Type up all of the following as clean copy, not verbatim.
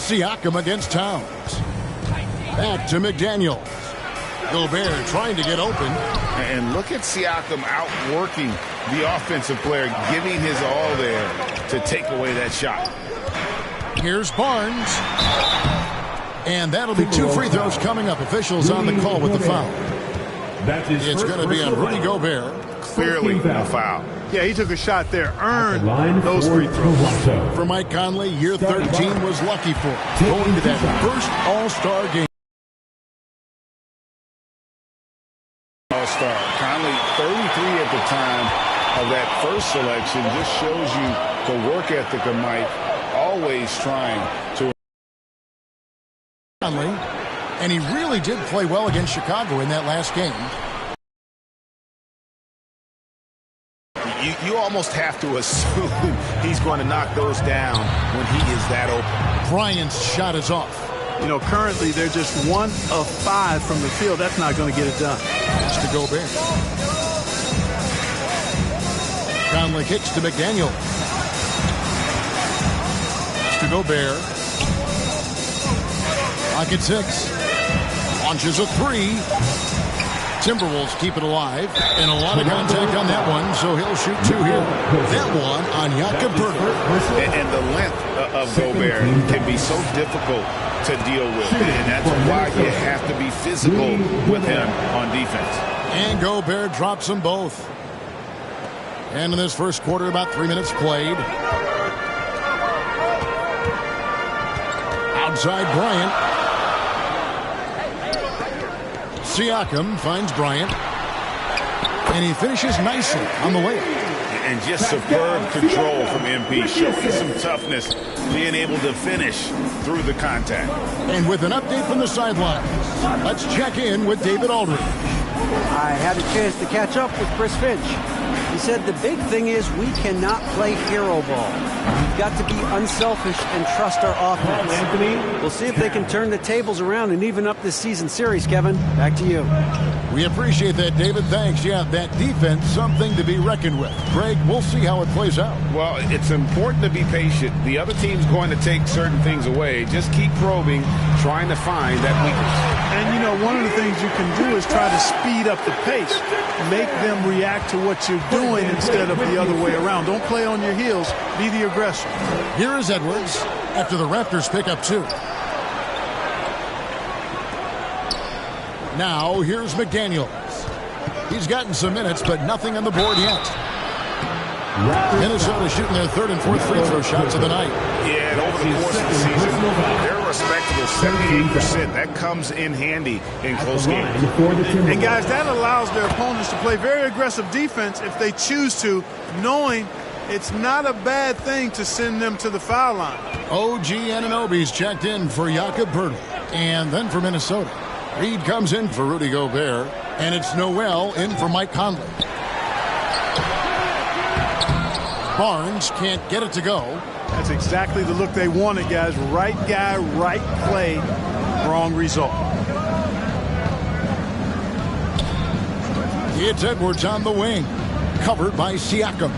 Siakam against Towns. Back to McDaniels. Gobert trying to get open. And look at Siakam outworking the offensive player, giving his all there to take away that shot. Here's Barnes. And that'll be 2 free throws coming up. Officials on the call with the foul. It's going to be on Rudy Gobert. Clearly a foul. Yeah, he took a shot there. Earned those free throws. For Mike Conley, year 13 was lucky for him. Going to that first All-Star game. All-Star. Conley, 33 at the time of that first selection. Just shows you the work ethic of Mike. Always trying to. Conley, and he really did play well against Chicago in that last game. You almost have to assume he's going to knock those down when he is that open. Bryant's shot is off. You know, currently they're just 1 of 5 from the field. That's not going to get it done. It's to Gobert. Conley kicks to McDaniel. It's to Gobert. Pocket 6. Launches a 3. Timberwolves keep it alive, and a lot of contact on that one, so he'll shoot 2 here. That one on Jakob Poeltl. And the length of Gobert can be so difficult to deal with, and that's why you have to be physical with him on defense. And Gobert drops them both. And in this first quarter, about 3 minutes played. Outside Bryant. Siakam finds Bryant, and he finishes nicely on the layup. And just superb control from MP, showing some toughness, being able to finish through the contact. And with an update from the sidelines, let's check in with David Aldridge. I had a chance to catch up with Chris Finch. He said the big thing is we cannot play hero ball. We've got to be unselfish and trust our offense. We'll see if they can turn the tables around and even up this season series, Kevin. Back to you. We appreciate that, David. Thanks. Yeah, that defense, something to be reckoned with. Greg, we'll see how it plays out. Well, it's important to be patient. The other team's going to take certain things away. Just keep probing, trying to find that weakness. And, you know, one of the things you can do is try to speed up the pace. Make them react to what you're doing instead of the other way around. Don't play on your heels. Be the aggressor. Here is Edwards after the Raptors pick up 2. Now, here's McDaniels. He's gotten some minutes, but nothing on the board yet. Minnesota shooting their 3rd and 4th free throw shots of the night. Yeah, and over the course of the season, they're a respectable 78%. That comes in handy in close games. And, guys, that allows their opponents to play very aggressive defense if they choose to, knowing it's not a bad thing to send them to the foul line. OG Anunoby's checked in for Jakob Poeltl. And then for Minnesota, Reed comes in for Rudy Gobert. And it's Noel in for Mike Conley. Barnes can't get it to go. That's exactly the look they wanted, guys. Right guy, right play, wrong result. It's Edwards on the wing, covered by Siakam.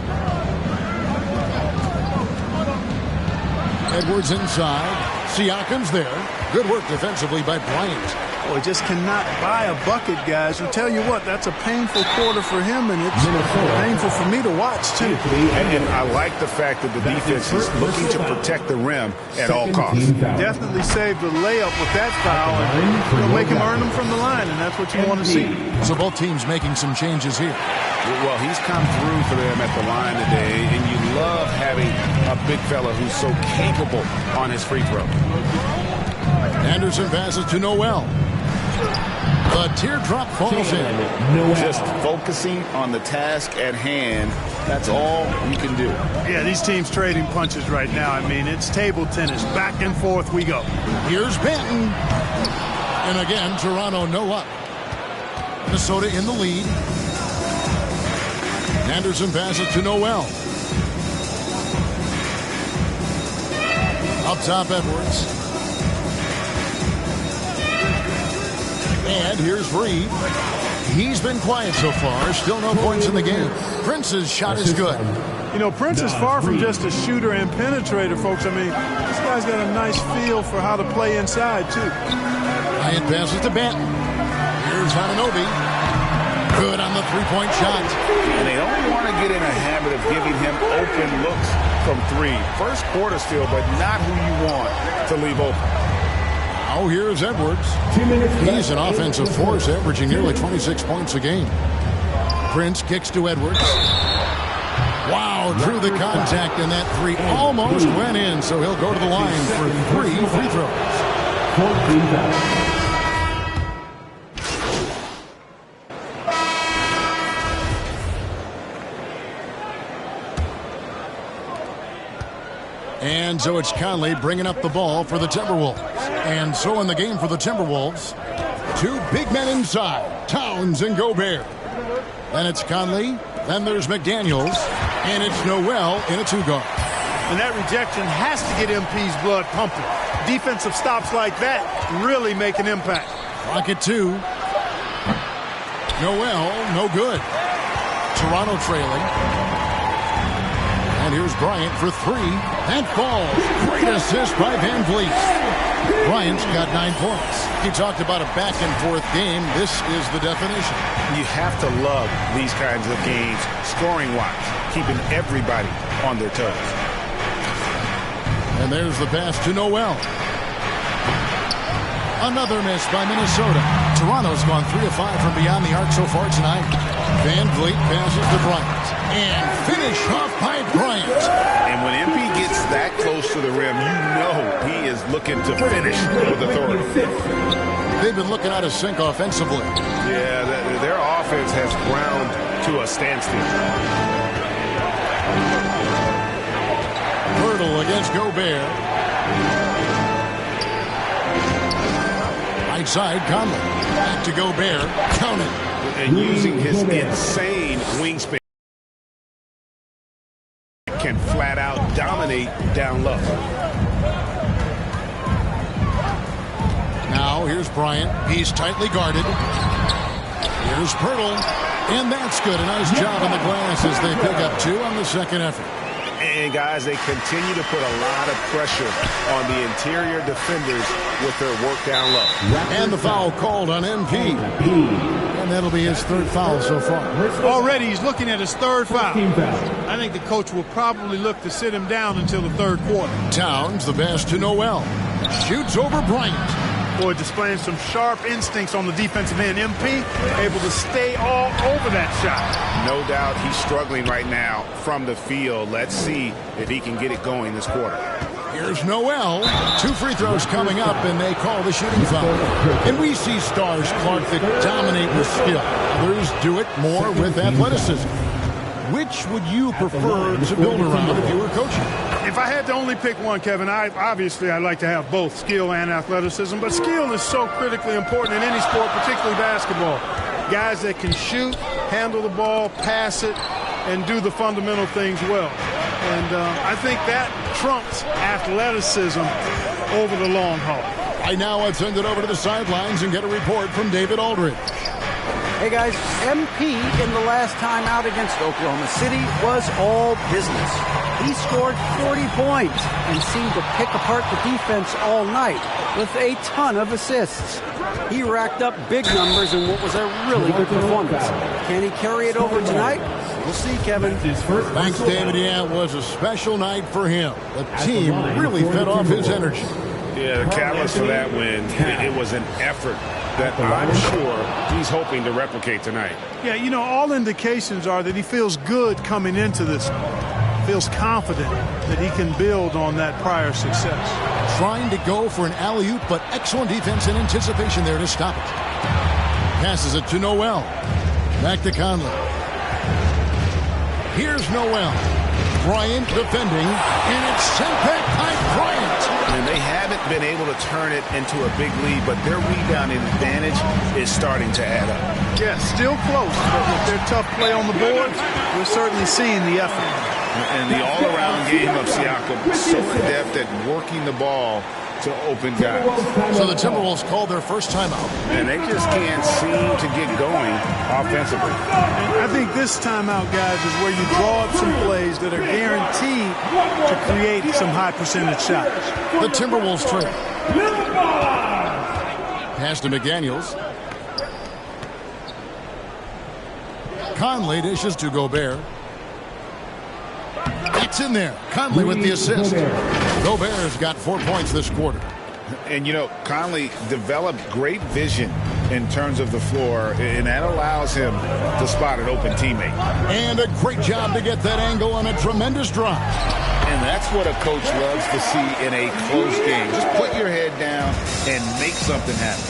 Edwards inside. Siakam's there. Good work defensively by Bryant. Boy, just cannot buy a bucket, guys. I tell you what, that's a painful quarter for him, and it's painful for me to watch, too. And I like the fact that the defense is looking to protect the rim at all costs. Definitely saved the layup with that foul, and it'll make him earn them from the line, and that's what you want to see. So both teams making some changes here. Well, he's come through for them at the line today, and you love having a big fella who's so capable on his free throw. Anderson passes to Noel. The teardrop falls in. Just focusing on the task at hand. That's all you can do. Yeah, these teams trading punches right now. I mean, it's table tennis. Back and forth we go. Here's Benton. And again, Toronto no up. Minnesota in the lead. Anderson passes to Noel. Up top, Edwards. And here's Reed. He's been quiet so far. Still no points in the game. Prince's shot is good. You know, Prince is far from just a shooter and penetrator, folks. I mean, this guy's got a nice feel for how to play inside, too. Bryant passes to Banton. Here's Hananobi. Good on the three-point shot. And they don't want to get in a habit of giving him open looks from three. First quarter still, but not who you want to leave open. Now here's Edwards. He's an offensive force, averaging nearly 26 points a game. Prince kicks to Edwards. Wow, drew the contact, and that three almost went in, so he'll go to the line for 3 free throws. And so it's Conley bringing up the ball for the Timberwolves. And so in the game for the Timberwolves, 2 big men inside, Towns and Gobert. Then it's Conley, then there's McDaniels, and it's Noel in a 2-guard. And that rejection has to get MP's blood pumping. Defensive stops like that really make an impact. Rocket 2. Noel, no good. Toronto trailing. And here's Bryant for 3. That falls. Great assist by Van Vliet. Bryant's got 9 points. He talked about a back-and-forth game. This is the definition. You have to love these kinds of games, scoring-wise, keeping everybody on their toes. And there's the pass to Noel. Another miss by Minnesota. Toronto's gone 3 of 5 from beyond the arc so far tonight. Van Vliet passes to Bryant. And finish off by Bryant. And when MP gets that close to the rim, you know he is looking to finish with authority. They've been looking out of sync offensively. Yeah, their offense has ground to a standstill. Hurdle against Gobert. Right side, Conley. Back to Gobert. Count it. And using his insane wingspan, can flat out dominate down low. Now here's Bryant. He's tightly guarded. Here's Pirtle. And that's good. A nice job on the glass as they pick up 2 on the second effort. And, guys, they continue to put a lot of pressure on the interior defenders with their work down low. And the foul called on MP. And that'll be his 3rd foul so far. Already he's looking at his 3rd foul. I think the coach will probably look to sit him down until the 3rd quarter. Towns, the pass to Noel. Shoots over Bryant. Boy, displaying some sharp instincts on the defensive end. MP able to stay all over that shot. No doubt he's struggling right now from the field. Let's see if he can get it going this quarter. Here's Noel. 2 free throws coming up, and they call the shooting foul. And we see stars, Clark, that dominate with skill. Others do it more with athleticism. Which would you prefer to build around if you were coaching? If I had to only pick one, Kevin, I'd like to have both skill and athleticism. But skill is so critically important in any sport, particularly basketball. Guys that can shoot, handle the ball, pass it, and do the fundamental things well. And I think that trumps athleticism over the long haul. Right now, I'd send it over to the sidelines and get a report from David Aldridge. Hey guys, MP in the last time out against Oklahoma City was all business. He scored 40 points and seemed to pick apart the defense all night with a ton of assists. He racked up big numbers in what was a really good performance. Can he carry it over tonight? We'll see, Kevin. Thanks, David. Yeah, it was a special night for him. The team really fed off his energy. Yeah, the catalyst for that win, it was an effort that I'm sure he's hoping to replicate tonight. Yeah, you know, all indications are that he feels good coming into this. Feels confident that he can build on that prior success. Trying to go for an alley-oop, but excellent defense and anticipation there to stop it. Passes it to Noel. Back to Conley. Here's Noel. Bryant defending, and it's sent back by Bryant. And they haven't been able to turn it into a big lead, but their rebounding advantage is starting to add up. Yeah, still close, but with their tough play on the board, we're certainly seeing the effort. And the all-around game of Siakam, so adept at working the ball to open guys. So the Timberwolves called their first timeout. And they just can't seem to get going offensively. And I think this timeout, guys, is where you draw up some plays that are guaranteed to create some high percentage shots. The Timberwolves trail. Pass to McDaniels. Conley dishes to Gobert. It's in there. Conley with the assist. Gobert's got 4 points this quarter. And, you know, Conley developed great vision in terms of the floor, and that allows him to spot an open teammate. And a great job to get that angle on a tremendous drive. And that's what a coach loves to see in a close game. Just put your head down and make something happen.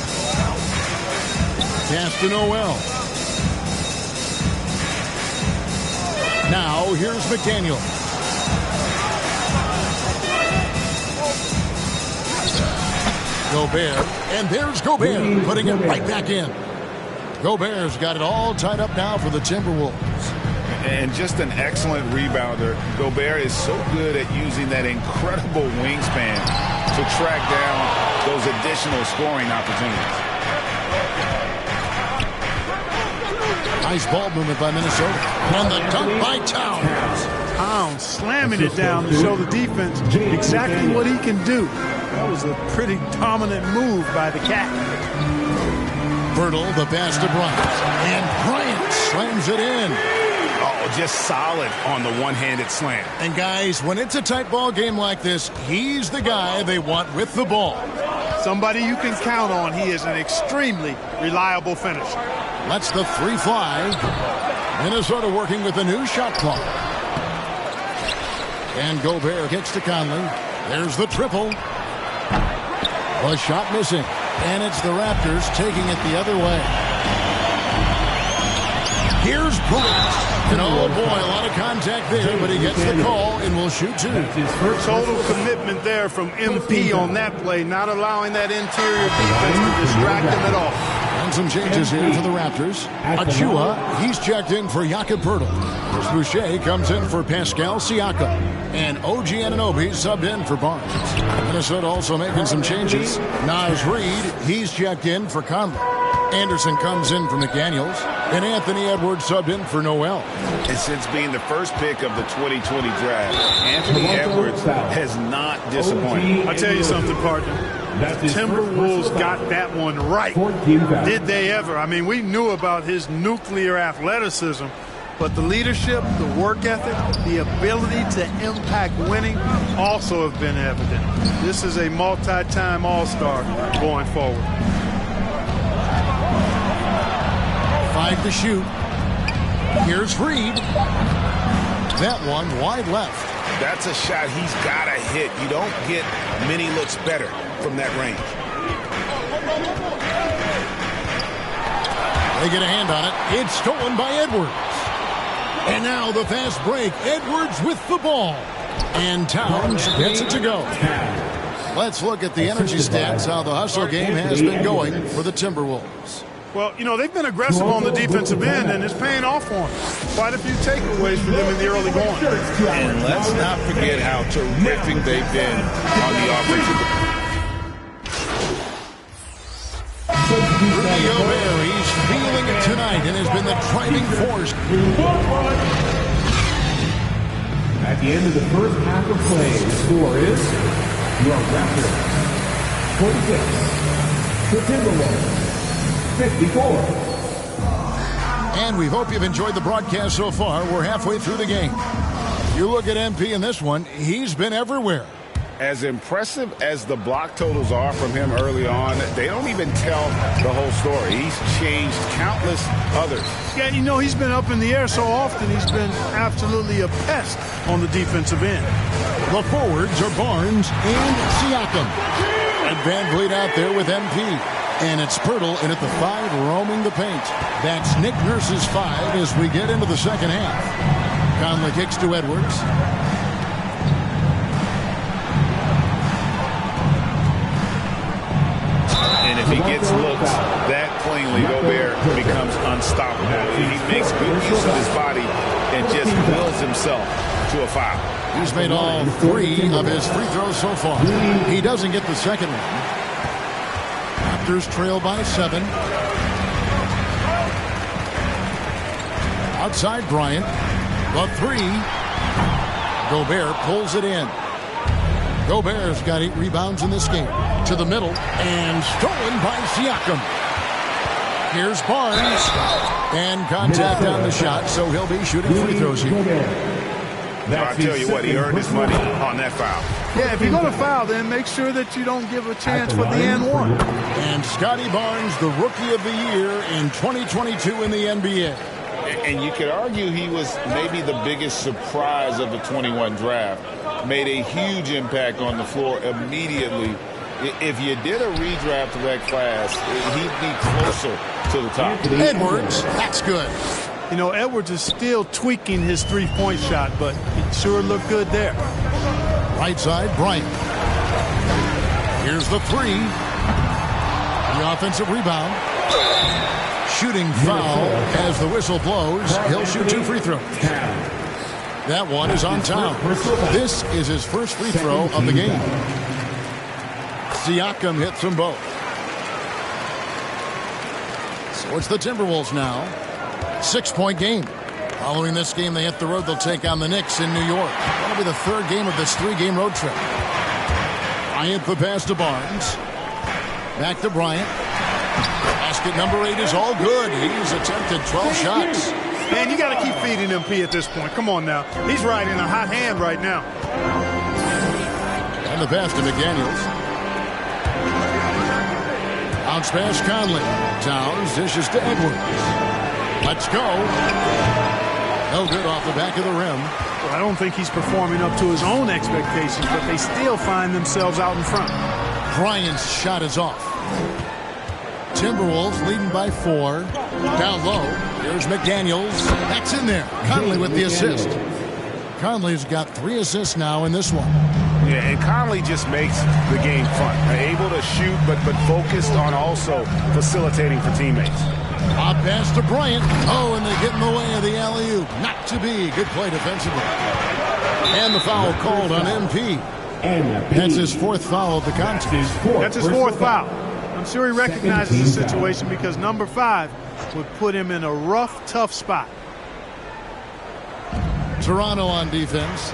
Pass to Noel. Now, here's McDaniel. Gobert, and there's Gobert, putting it right back in. Gobert's got it all tied up now for the Timberwolves. And just an excellent rebounder. Gobert is so good at using that incredible wingspan to track down those additional scoring opportunities. Nice ball movement by Minnesota. And the dunk by Towns. Towns slamming it down to show the defense exactly what he can do. That was a pretty dominant move by the Cat. Birtle, the pass to Bryant. And Bryant slams it in. Oh, just solid on the one-handed slam. And guys, when it's a tight ball game like this, he's the guy they want with the ball. Somebody you can count on. He is an extremely reliable finisher. Lets the three fly. Minnesota working with a new shot clock. And Gobert kicks to Conley. There's the triple. A shot missing. And it's the Raptors taking it the other way. Here's Bullock. And oh boy, a lot of contact there, but he gets the call and will shoot two. Total commitment there from MP on that play, not allowing that interior defense to distract him at all. And some changes here for the Raptors. Achua, he's checked in for Jakob Poeltl. Chris Boucher comes in for Pascal Siakam. And OG Anunoby subbed in for Barnes. Minnesota also making some changes. Naz Reid, he's checked in for Conley. Anderson comes in for McDaniels. And Anthony Edwards subbed in for Noel. And since being the first pick of the 2020 draft, Anthony Edwards has not disappointed. I'll tell you something, partner. The Timberwolves got that one right. Did they ever? I mean, we knew about his nuclear athleticism, but the leadership, the work ethic, the ability to impact winning also have been evident. This is a multi-time All-Star going forward. 5 to shoot. Here's Reid. That one wide left. That's a shot he's got to hit. You don't get many looks better from that range. They get a hand on it. It's stolen by Edwards. And now the fast break. Edwards with the ball. And Towns gets it to go. Let's look at the energy stats, how the hustle game has been going for the Timberwolves. Well, you know, they've been aggressive on the defensive end, and it's paying off for them. Quite a few takeaways for them in the early going. And let's not forget how terrific they've been on the offensive end. Rudy Gobert, he's feeling it tonight and has been the driving force. At the end of the first half of play, the score is your Raptors 46, the Timberwolves 54. And we hope you've enjoyed the broadcast so far. We're halfway through the game. If you look at MP in this one, he's been everywhere. As impressive as the block totals are from him early on, they don't even tell the whole story. He's changed countless others. Yeah, you know, he's been up in the air so often, he's been absolutely a pest on the defensive end. The forwards are Barnes and Siakam. And Van Vliet out there with MP. And it's Poeltl in at the 5, roaming the paint. That's Nick Nurse's 5 as we get into the second half. Conley kicks to Edwards. And if he gets looks that cleanly, Gobert becomes unstoppable. He makes good use of his body and just wills himself to a foul. He's made all 3 of his free throws so far. He doesn't get the second one. Raptors trail by 7. Outside Bryant. The 3. Gobert pulls it in. Gobert's got 8 rebounds in this game. To the middle and stolen by Siakam. Here's Barnes. And contact on the shot, so he'll be shooting free throws here. I'll tell you what, he earned his money on that foul. Yeah, if you're going to foul, then make sure that you don't give a chance for the and one. And Scotty Barnes, the Rookie of the Year in 2022 in the NBA. And you could argue he was maybe the biggest surprise of the 21 draft. Made a huge impact on the floor immediately. If you did a redraft of that class, he'd be closer to the top. Edwards, that's good. You know, Edwards is still tweaking his three-point shot, but it sure looked good there. Right side, Bryant. Here's the 3. The offensive rebound. Shooting foul as the whistle blows. He'll shoot 2 free throws. That one is on Town. This is his first free throw of the game. Siakam hits them both. So it's the Timberwolves now. 6-point game. Following this game, they hit the road. They'll take on the Knicks in New York. That'll be the 3rd game of this 3-game road trip. Bryant the pass to Barnes. Back to Bryant. Basket number 8 is all good. He's attempted 12 shots. Man, you got to keep feeding him, P, at this point. Come on now. He's riding a hot hand right now. And the pass to McDaniels. Bounce pass Conley. Towns dishes to Edwards. Let's go. No good off the back of the rim. Well, I don't think he's performing up to his own expectations, but they still find themselves out in front. Bryant's shot is off. Timberwolves leading by 4. Down low. Here's McDaniels. That's in there. Conley with the assist. Conley's got 3 assists now in this one. Yeah, and Conley just makes the game fun. Able to shoot, but focused on also facilitating for teammates. Off pass to Bryant. Oh, and they get in the way of the alley-oop. Not to be. Good play defensively. And the foul called on MP. That's his 4th foul of the contest. That's his 4th foul. I'm sure he recognizes the situation because number 5 would put him in a rough, tough spot. Toronto on defense.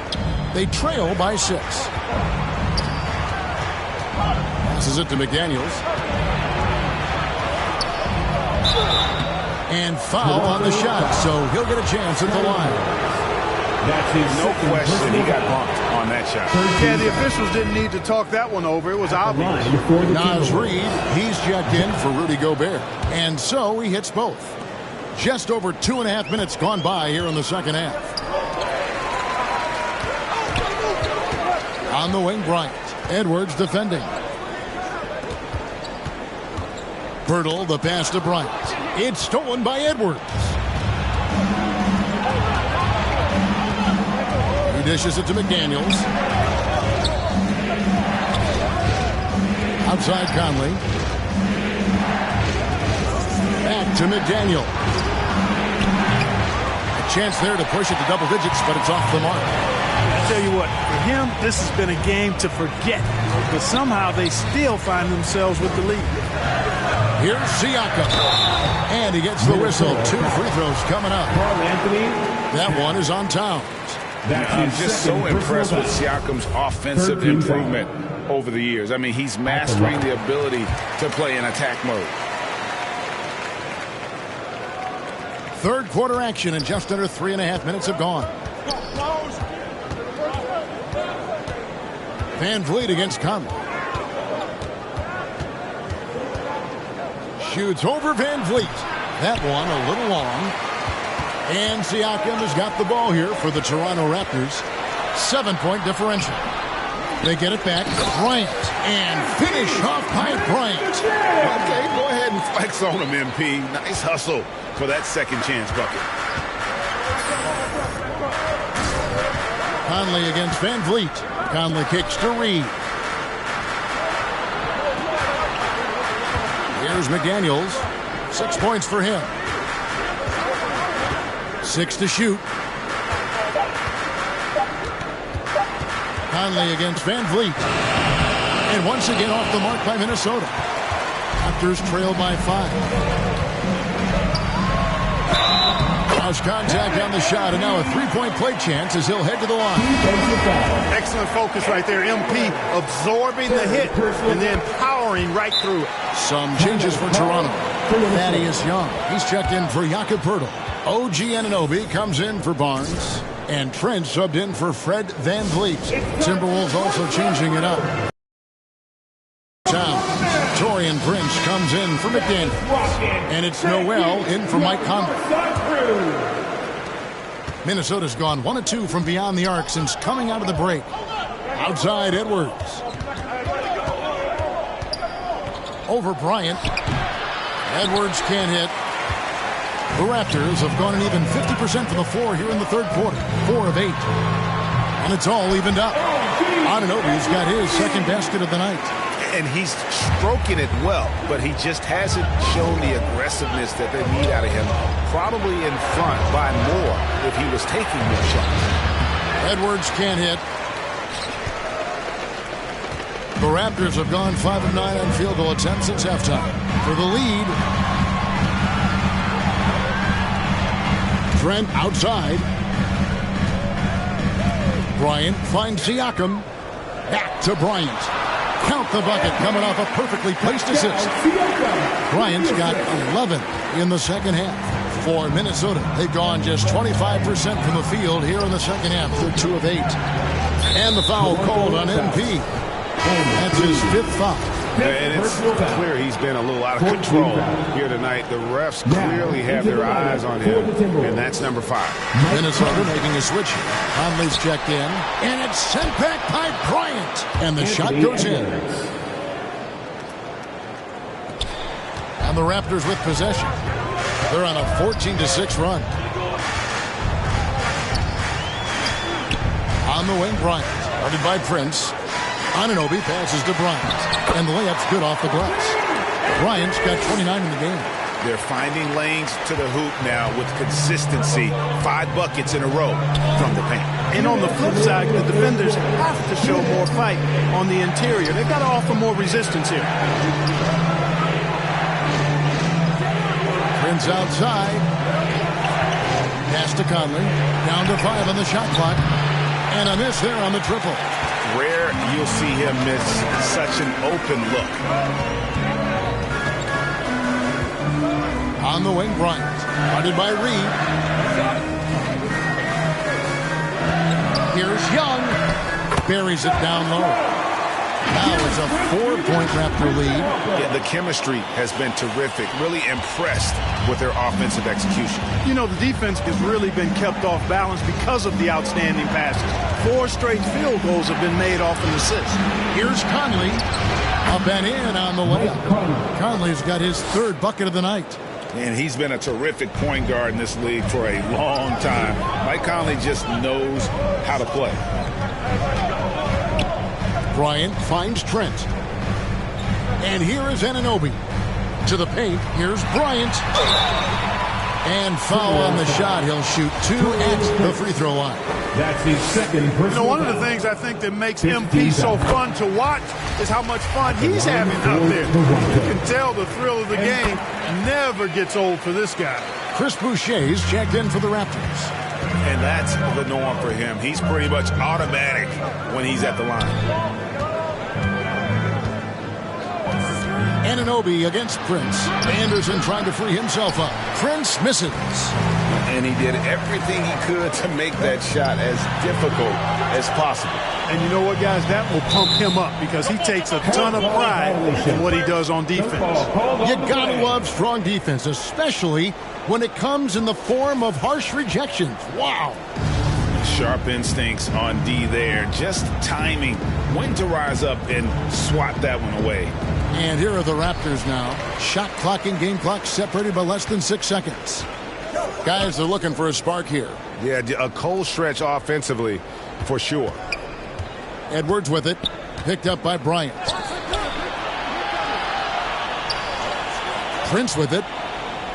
They trail by 6. Passes it to McDaniels. And foul on the shot, so he'll get a chance at the line. No question he got bumped on that shot. Yeah, the officials didn't need to talk that one over. It was obvious. Naz Reid, he's checked in for Rudy Gobert. And so he hits both. Just over 2.5 minutes gone by here in the second half. On the wing, Bryant. Edwards defending. Birtle, the pass to Bryant. It's stolen by Edwards. He dishes it to McDaniels. Outside Conley. Back to McDaniel. A chance there to push it to double digits, but it's off the mark. I tell you what, for him, this has been a game to forget. But somehow they still find themselves with the lead. Here's Siakam. And he gets the whistle. 2 free throws coming up. That one is on Towns. I'm just so impressed with Siakam's offensive improvement over the years. I mean, he's mastering the ability to play in attack mode. 3rd quarter action, and just under 3.5 minutes have gone. Van Vliet against Conley. Shoots over Van Vliet. That one a little long. And Siakam has got the ball here for the Toronto Raptors. 7-point differential. They get it back. Bryant. And finish off by Bryant. Okay, go ahead and flex on him, MP. Nice hustle for that second chance bucket. Conley against Van Vliet. Conley kicks to Reed. Here's McDaniels. 6 points for him. 6 to shoot. Conley against Van Vliet. And once again off the mark by Minnesota. Raptors trail by 5. Cross contact on the shot, and now a three-point play chance as he'll head to the line. Excellent focus right there. MP absorbing the hit and then powering right through it. Some changes for Toronto. Thaddeus Young, he's checked in for Jakob Poeltl. OG Anunoby comes in for Barnes. And Trent subbed in for Fred Van Vliet. Timberwolves also changing it up. Torian Prince comes in for McDaniel. And it's Noel in for Mike Conley. Minnesota's gone 1 of 2 from beyond the arc since coming out of the break. Outside Edwards. Over Bryant. Edwards can't hit. The Raptors have gone an even 50% from the floor here in the third quarter. 4 of 8. And it's all evened up. Anunoby's got his second basket of the night. And he's stroking it well, but he just hasn't shown the aggressiveness that they need out of him. Probably in front by more if he was taking more shots. Edwards can't hit. The Raptors have gone 5 of 9 on field goal attempts since halftime. For the lead, Trent outside. Bryant finds Siakam. Back to Bryant. Count the bucket coming off a perfectly placed assist. Bryant's got 11 in the second half. For Minnesota, they've gone just 25% from the field here in the second half. They're 2 of 8. And the foul called on MP. That's his 5th foul. And it's clear he's been a little out of control here tonight. The refs clearly have their eyes on him, and that's number 5. Minnesota making a switch. Conley's checked in, and it's sent back by Bryant. And the shot goes in. And the Raptors with possession. They're on a 14-6 run. On the wing, Bryant. Guarded by Prince. Anunoby passes to Bryant. And the layup's good off the glass. Bryant's got 29 in the game. They're finding lanes to the hoop now with consistency. 5 buckets in a row from the paint. And on the flip side, the defenders have to show more fight on the interior. They've got to offer more resistance here. Prince outside. Pass to Conley. Down to 5 on the shot clock. And a miss there on the triple. Rare you'll see him miss such an open look. On the wing, Bryant. Guarded by Reed. Here's Young. Buries it down low. Now it's a 4-point Raptor lead. Yeah, the chemistry has been terrific. Really impressed with their offensive execution. You know, the defense has really been kept off balance because of the outstanding passes. 4 straight field goals have been made off an assist. Here's Conley. Up and in on the layup. Conley's got his 3rd bucket of the night. And he's been a terrific point guard in this league for a long time. Mike Conley just knows how to play. Bryant finds Trent. And here is Anunoby. To the paint, here's Bryant. And foul on the shot. He'll shoot 2 at the free throw line. That's his second personal. One of the things I think that makes MP so fun to watch is how much fun he's having out there. You can tell the thrill of the game never gets old for this guy. Chris Boucher's checked in for the Raptors. And that's the norm for him. He's pretty much automatic when he's at the line. Anunoby against Prince. Anderson trying to free himself up. Prince misses. And he did everything he could to make that shot as difficult as possible. And you know what, guys? That will pump him up because he takes a ton of pride in what he does on defense. You gotta love strong defense, especially when it comes in the form of harsh rejections. Wow. Sharp instincts on D there. Just timing when to rise up and swat that one away. And here are the Raptors now. Shot clock and game clock separated by less than 6 seconds. Guys, they're looking for a spark here. Yeah, a cold stretch offensively for sure. Edwards with it. Picked up by Bryant. Prince with it.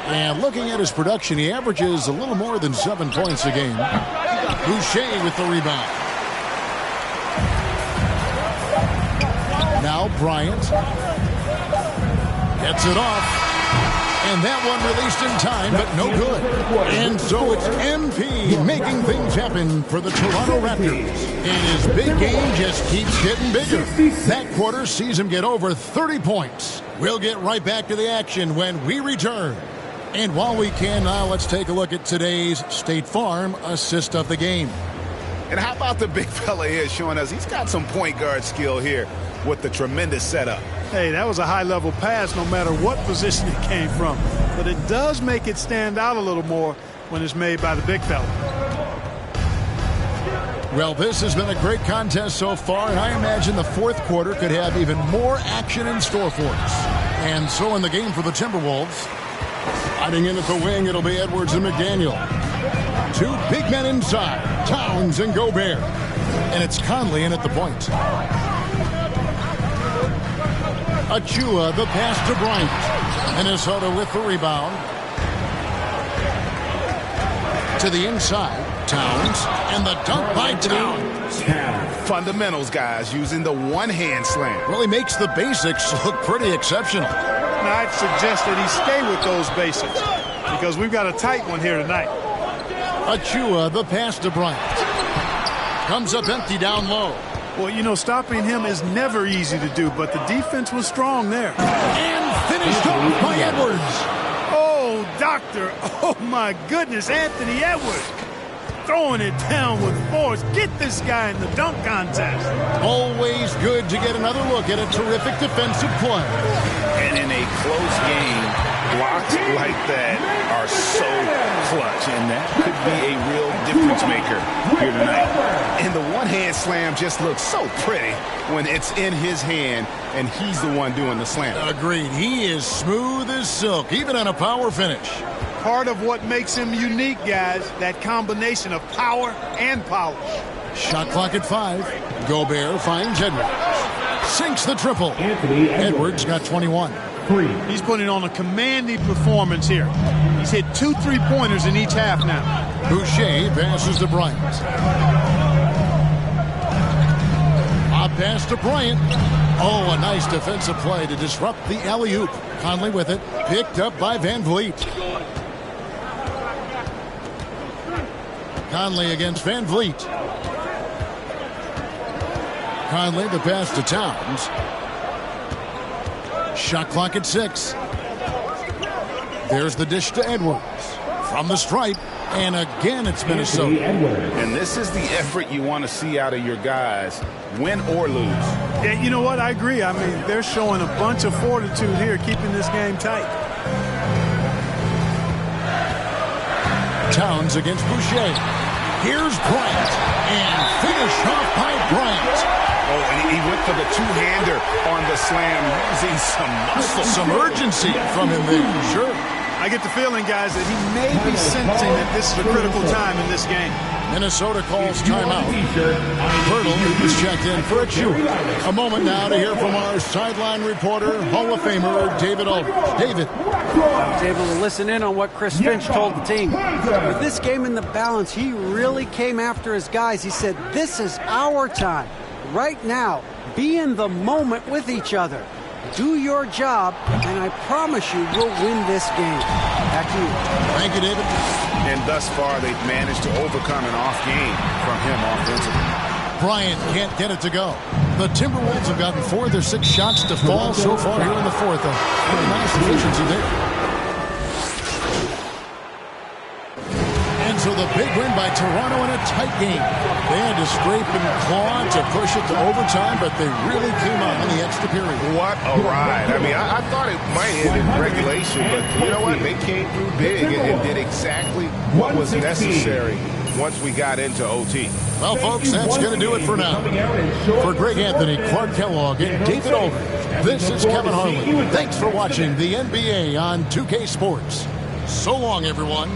And looking at his production, he averages a little more than 7 points a game. Boucher with the rebound. Now Bryant gets it off. And that one released in time, but no good. And so it's MP making things happen for the Toronto Raptors. And his big game just keeps getting bigger. That quarter sees him get over 30 points. We'll get right back to the action when we return. And while we can now, let's take a look at today's State Farm assist of the game. And how about the big fella here showing us he's got some point guard skill here with the tremendous setup. Hey, that was a high-level pass no matter what position it came from. But it does make it stand out a little more when it's made by the big fella. Well, this has been a great contest so far, and I imagine the fourth quarter could have even more action in store for us. And so in the game for the Timberwolves, sliding in at the wing, it'll be Edwards and McDaniel. Two big men inside, Towns and Gobert. And it's Conley in at the point. Achua, the pass to Bryant. Minnesota with the rebound. To the inside, Towns, and the dunk by Towns. Fundamentals, guys, using the one-hand slam. Really makes the basics look pretty exceptional. Now, I'd suggest that he stay with those basics because we've got a tight one here tonight. Achua, the pass to Bryant. Comes up empty down low. Well, you know, stopping him is never easy to do, but the defense was strong there. And finished off by Edwards. Oh, doctor. Oh, my goodness. Anthony Edwards throwing it down with force. Get this guy in the dunk contest. Always good to get another look at a terrific defensive play. And in a close game, blocks like that are so clutch, and that could be a real difference maker here tonight. And the one-hand slam just looks so pretty when it's in his hand and he's the one doing the slam. Agreed. He is smooth as silk, even on a power finish. Part of what makes him unique, guys, that combination of power and polish. Shot clock at 5. Gobert finds Edwards. Sinks the triple. Edwards got 21. He's putting on a commanding performance here. He's hit 2 3-pointers in each half now. Boucher passes to Bryant. A pass to Bryant. Oh, a nice defensive play to disrupt the alley-oop. Conley with it. Picked up by Van Vliet. Conley against Van Vliet. Conley, the pass to Towns. Shot clock at 6. There's the dish to Edwards. From the stripe. And again, it's Minnesota. And this is the effort you want to see out of your guys, win or lose. Yeah, you know what? I agree. I mean, they're showing a bunch of fortitude here, keeping this game tight. Towns against Boucher. Here's Bryant. And finished off by Bryant. Oh, and he went for the two-hander on the slam, using some muscle. Some urgency from him there. Sure. I get the feeling, guys, that he may be sensing that this is a critical time in this game. Minnesota calls timeout. Pirtle is checked in for Achua. A moment now to hear from our sideline reporter, Hall of Famer David Aldridge. David. I was able to listen in on what Chris Finch told the team. With this game in the balance, he really came after his guys. He said, this is our time. Right now, be in the moment with each other. Do your job, and I promise you we'll win this game. Back to you. Thank you, David. And thus far, they've managed to overcome an off game from him offensively. Bryant can't get it to go. The Timberwolves have gotten 4 of their 6 shots to fall so far here in the fourth. A pretty nice efficiency there. And so the big win by Toronto in a tight game. They had to scrape and claw to push it to overtime, but they really came out in the extra period. What a ride. I mean, I thought it might end in regulation, but you know what? They came through big and did exactly what was necessary once we got into OT. Well, folks, that's going to do it for now. For Greg Anthony, Clark Kellogg, and David Aldridge, this is Kevin Harlan. Thanks for watching the NBA on 2K Sports. So long, everyone.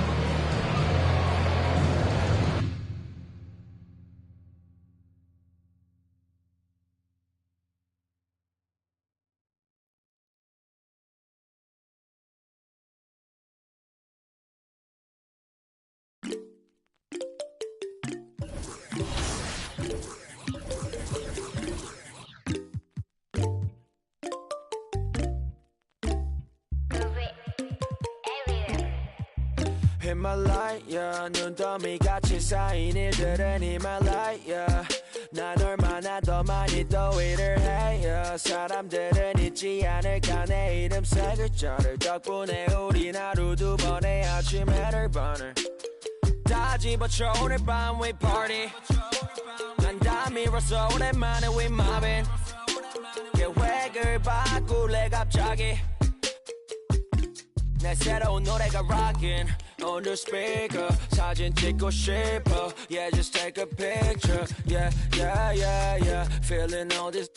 히말라야 눈더미 같이 쌓인 일들은 히말라야 난 얼마나 더 많이 더위를 해요 사람들은 잊지 않을까 내 이름 세 글자를 덕분에 우린 하루 두 번의 아침 해를 번을 다 집어쳐 오늘 밤 we party 난 다 밀었어 오랜만에 we mobbing 계획을 바꿀래 갑자기 내 새로운 노래가 rockin' on the speaker 사진 찍고 싶어 yeah just take a picture yeah yeah yeah yeah feeling all this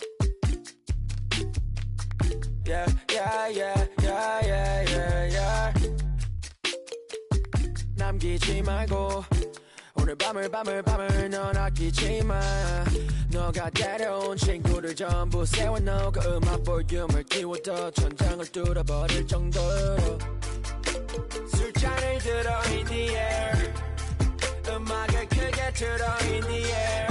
yeah yeah yeah yeah yeah yeah yeah 남기지 말고 오늘 밤을 넌 아끼지 마 너가 데려온 친구들 전부 세워놓고 음악 볼륨을 키워도 천장을 뚫어버릴 정도로 술잔을 들어 in the air 음악을 크게 틀어 in the air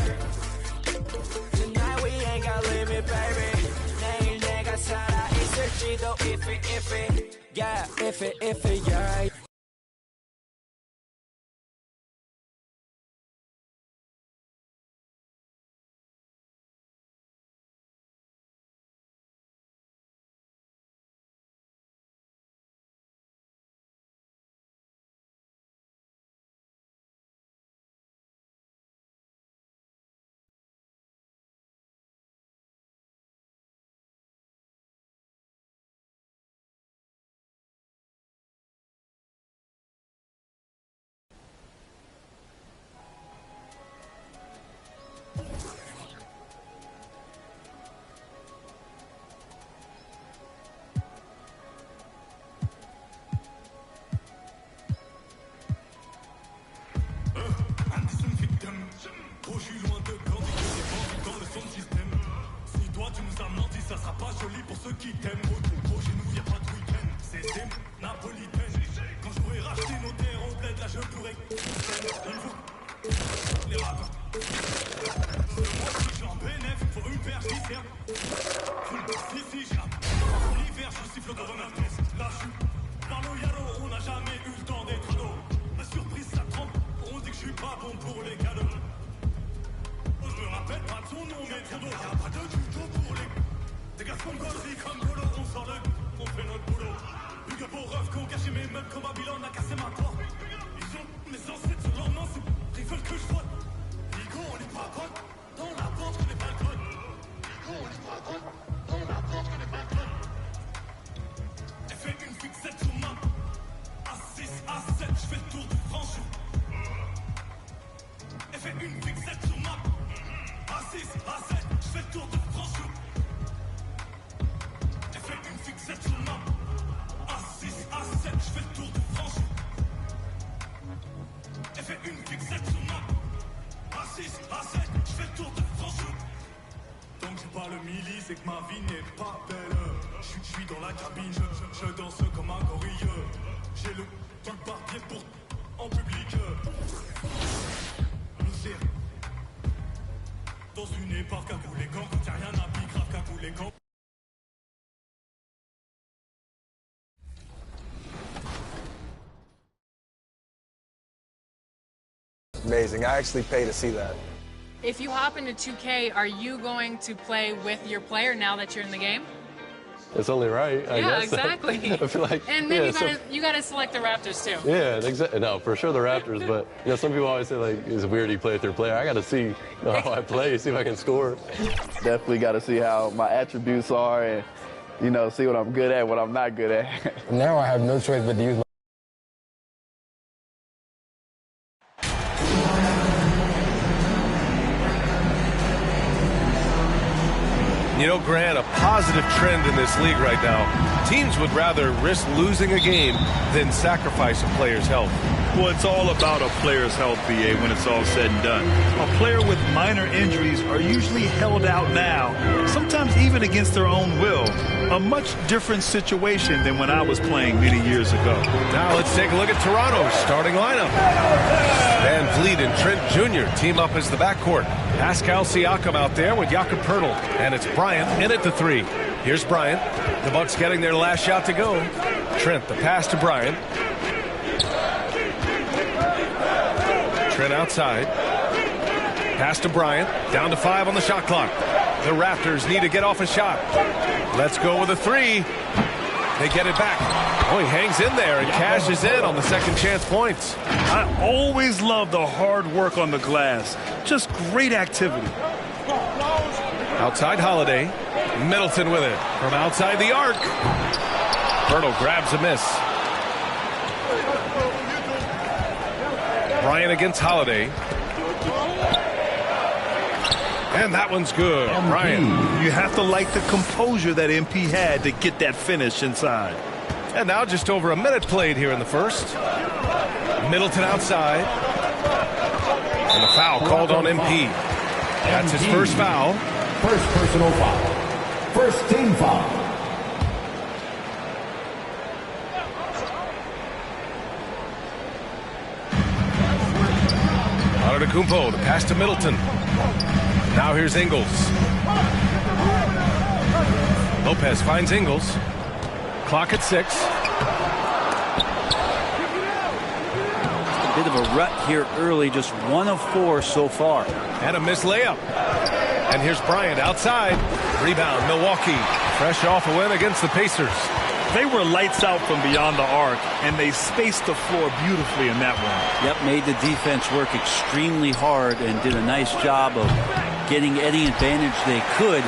Tonight we ain't got limit baby 내일 내가 살아있을지도 if it yeah if it yeah c'est que ma vie n'est pas belle. Je suis dans la cabine, je danse comme un gorille. J'ai le papier pour en public. Misère. Dans une épargne cagoulé quand y'a rien à plus grave cagoulé quand. Amazing. I actually pay to see that. If you hop into 2K, are you going to play with your player now that you're in the game? It's only right, I guess. Yeah, exactly. I feel like, and then you gotta select the Raptors too. Yeah, exactly. No, for sure the Raptors, but some people always say like, it's weird you play with your player. I gotta see how I play, see if I can score. Definitely gotta see how my attributes are and, see what I'm good at, what I'm not good at. Now I have no choice but to use my Grant, a positive trend in this league right now. Teams would rather risk losing a game than sacrifice a player's health. Well, it's all about a player's health, BA, when it's all said and done. A player with minor injuries are usually held out now, sometimes even against their own will. A much different situation than when I was playing many years ago. Now let's take a look at Toronto's starting lineup. Van Vliet and Trent Jr. team up as the backcourt. Pascal Siakam out there with Jakob Poeltl. And it's Bryant in at the three. Here's Bryant. The Bucks getting their last shot to go. Trent, the pass to Bryant. Trent outside. Pass to Bryant. Down to 5 on the shot clock. The Raptors need to get off a shot. Let's go with a 3. They get it back. Oh, he hangs in there and cashes in on the second chance points. I always love the hard work on the glass. Just great activity. Outside Holiday. Middleton with it from outside the arc. Pirtle grabs a miss. Bryant against Holiday. And that one's good. Bryant. You have to like the composure that MP had to get that finish inside. And now just over a minute played here in the first. Middleton outside. And a foul called on MP. That's his first foul. First personal foul. First team foul. Antetokounmpo to pass to Middleton. Now here's Ingles. Lopez finds Ingles. Clock at 6. A bit of a rut here early, just 1 of 4 so far. And a missed layup. And here's Bryant outside. Rebound, Milwaukee. Fresh off a win against the Pacers. They were lights out from beyond the arc, and they spaced the floor beautifully in that one. Yep, made the defense work extremely hard and did a nice job of getting any advantage they could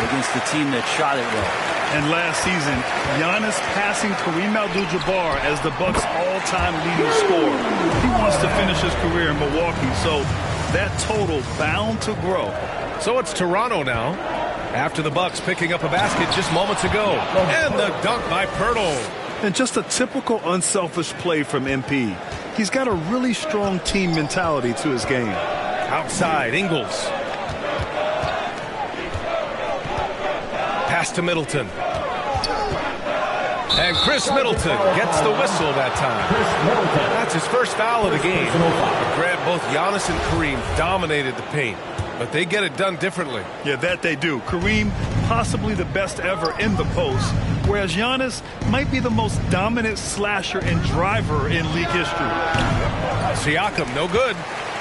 against the team that shot it well. And last season, Giannis passing Kareem Abdul-Jabbar as the Bucks' all-time leading scorer. He wants to finish his career in Milwaukee, so that total bound to grow. So it's Toronto now, after the Bucks picking up a basket just moments ago. And the dunk by Pirtle. And just a typical unselfish play from MP. He's got a really strong team mentality to his game. Outside, Ingles. Pass to Middleton. And Chris Middleton gets the whistle that time. That's his first foul of the game. Grant, both Giannis and Kareem dominated the paint, but they get it done differently. Yeah, that they do. Kareem, possibly the best ever in the post, whereas Giannis might be the most dominant slasher and driver in league history. Siakam, no good.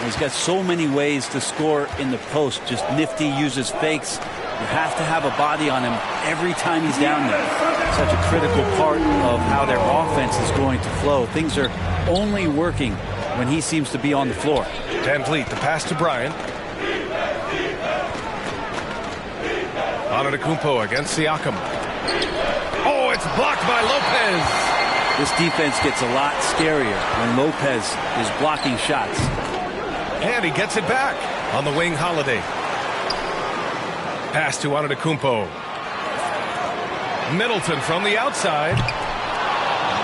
He's got so many ways to score in the post. Just nifty, uses fakes. You have to have a body on him every time he's down there. Such a critical part of how their offense is going to flow. Things are only working when he seems to be on the floor. Van Vliet, the pass to Bryant. Antetokounmpo against Siakam. Oh, it's blocked by Lopez. This defense gets a lot scarier when Lopez is blocking shots. And he gets it back on the wing. Holiday. Pass to Antetokounmpo. Middleton from the outside.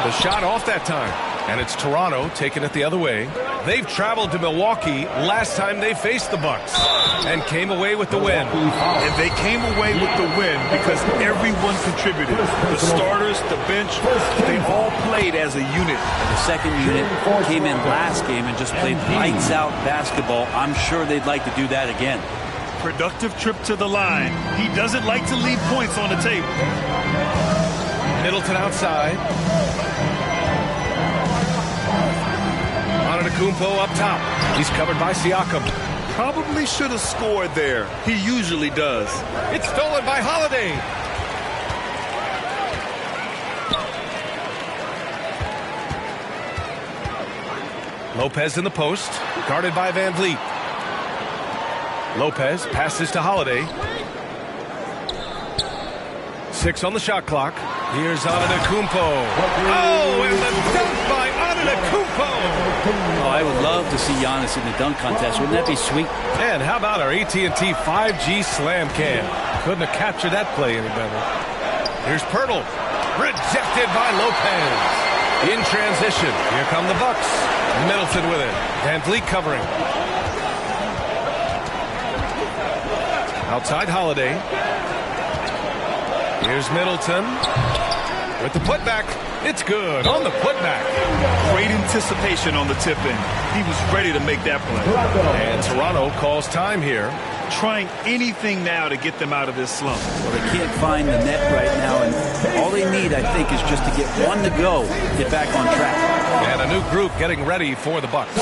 The shot off that time. And it's Toronto taking it the other way. They've traveled to Milwaukee last time they faced the Bucks and came away with the win. And they came away with the win because everyone contributed. The starters, the bench, they all played as a unit. The second unit came in last game and just played lights out basketball. I'm sure they'd like to do that again. Productive trip to the line. He doesn't like to leave points on the table. Middleton outside. Antetokounmpo up top. He's covered by Siakam. Probably should have scored there. He usually does. It's stolen by Holiday. Lopez in the post, guarded by Van Vliet. Lopez passes to Holiday. 6 on the shot clock. Here's Antetokounmpo. Oh, and the dunk by Antetokounmpo. Oh, I would love to see Giannis in the dunk contest. Wouldn't that be sweet? And how about our AT&T 5G slam cam? Couldn't have captured that play any better. Here's Pirtle. Rejected by Lopez. In transition. Here come the Bucks. Middleton with it. Van Vliet covering. Outside Holiday. Here's Middleton with the putback. It's good on the putback. Great anticipation on the tip-in. He was ready to make that play. And Toronto calls time here. Trying anything now to get them out of this slump. Well, they can't find the net right now, and all they need, I think, is just to get one to go, get back on track. And a new group getting ready for the Bucks.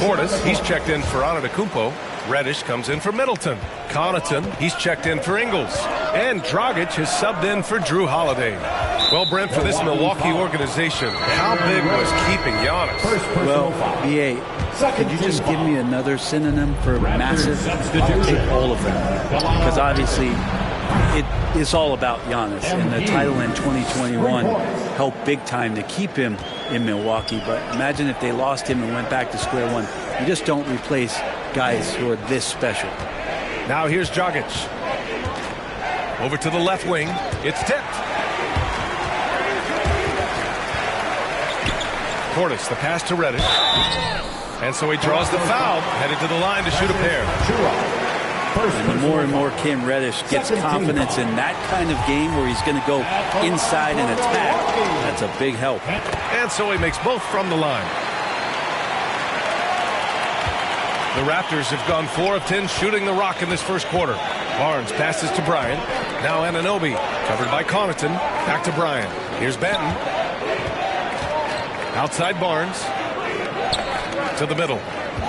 Portis, he's checked in for Antetokounmpo. Reddish comes in for Middleton. Connaughton, he's checked in for Ingles. And Dragic has subbed in for Drew Holiday. Well, Brent, for this Milwaukee organization, how big was keeping Giannis? Well, BA, could you just give me another synonym for massive? Take all of them. Because obviously, it's all about Giannis. And the title in 2021 helped big time to keep him in Milwaukee. But imagine if they lost him and went back to square one. You just don't replace guys who are this special. Now here's Dragic. Over to the left wing. It's tipped. Portis, the pass to Reddish. And so he draws the foul, headed to the line to shoot a pair. And the more and more Cam Reddish gets confidence in that kind of game where he's going to go inside and attack, that's a big help. And so he makes both from the line. The Raptors have gone 4 of 10 shooting the rock in this first quarter. Barnes passes to Bryant. Now Anunoby, covered by Connaughton. Back to Bryant. Here's Benton. Outside Barnes. To the middle.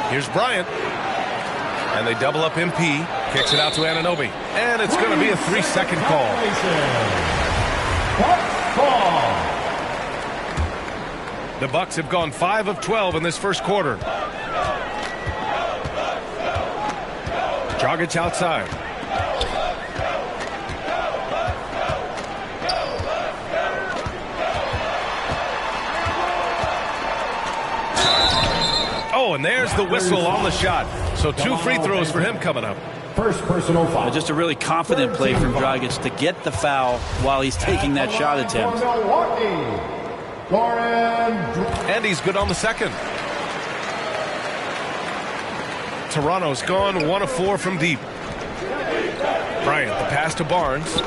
Here's Bryant. And they double up MP. Kicks it out to Anunoby. And it's going to be a 3-second call. The Bucks have gone 5 of 12 in this first quarter. Dragic outside. Oh, and there's the whistle on the shot. So 2 free throws for him coming up. First personal foul. Just a really confident play from Dragic to get the foul while he's taking that shot attempt. And he's good on the second. Toronto's gone 1 of 4 from deep. Bryant, the pass to Barnes.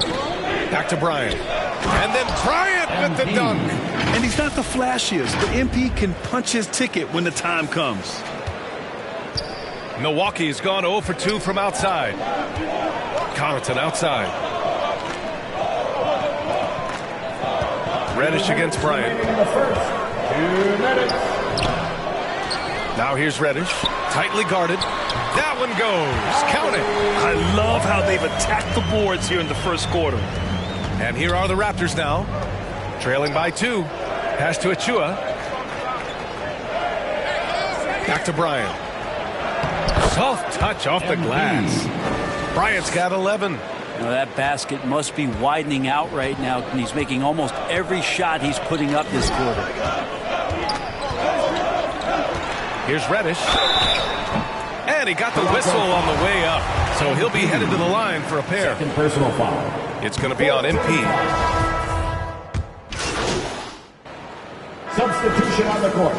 Back to Bryant. And then Bryant with the dunk. And he's not the flashiest, but MP can punch his ticket when the time comes. Milwaukee's gone 0 for 2 from outside. Connaughton outside. Reddish against Bryant. Now here's Reddish. Tightly guarded. That one goes. Count it. I love how they've attacked the boards here in the first quarter. And here are the Raptors now. Trailing by 2. Pass to Achua. Back to Bryant. Soft touch off the glass. Bryant's got 11. Now that basket must be widening out right now, and he's making almost every shot he's putting up this quarter. Here's Reddish. And he got the whistle on the way up. So he'll be headed to the line for a pair. Second personal foul. It's going to be on MP. Substitution on the court.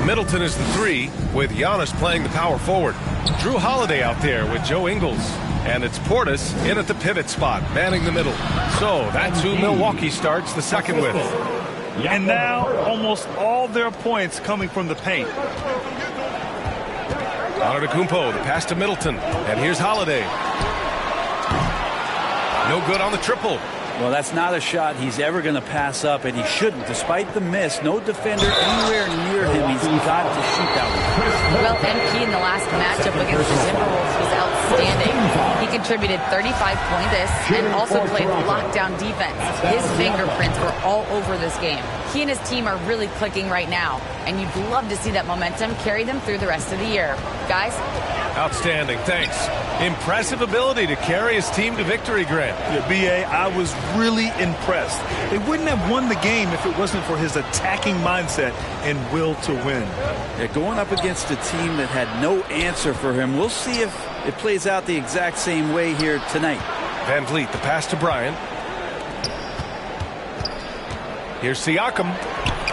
Middleton is the 3, with Giannis playing the power forward. Drew Holiday out there with Joe Ingles. And it's Portis in at the pivot spot, manning the middle. So that's who Milwaukee starts the second with. And now almost all their points coming from the paint. Antetokounmpo, the pass to Middleton. And here's Holiday. No good on the triple. Well, that's not a shot he's ever going to pass up, and he shouldn't. Despite the miss, no defender anywhere near him. He's got to shoot that one. Well, MP in the last matchup against the Timberwolves was outstanding. He contributed 35 points and also played lockdown defense. His fingerprints were all over this game. He and his team are really clicking right now, and you'd love to see that momentum carry them through the rest of the year. Guys? Outstanding, thanks. Impressive ability to carry his team to victory, Grant. Yeah, B.A., I was really impressed. They wouldn't have won the game if it wasn't for his attacking mindset and will to win. Yeah, going up against a team that had no answer for him. We'll see if it plays out the exact same way here tonight. Van Vliet, the pass to Bryant. Here's Siakam.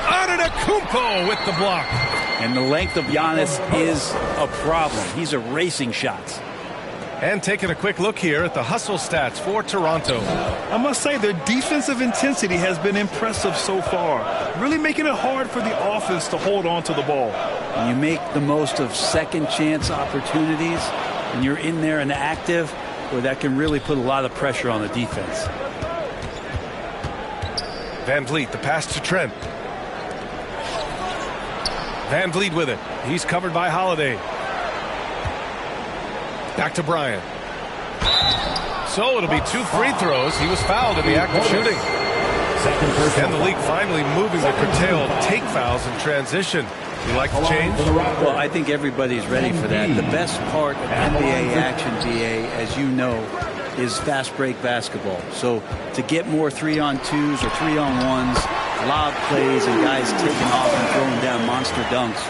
Antetokounmpo with the block. And the length of Giannis is a problem. He's erasing shots. And taking a quick look here at the hustle stats for Toronto. I must say their defensive intensity has been impressive so far. Really making it hard for the offense to hold on to the ball. You make the most of second chance opportunities. and you're in there and active, where that can really put a lot of pressure on the defense. Van Vliet, the pass to Trent. Van Vliet with it. He's covered by Holiday. Back to Bryant. So it'll be 2 free throws. He was fouled in the act of shooting. And the league finally moving to curtail take fouls in transition. You like the change? Well, I think everybody's ready for that. The best part of NBA action, BA, as you know, is fast break basketball. So to get more 3-on-2s or 3-on-1s, lob plays, and guys taking off and throwing down monster dunks,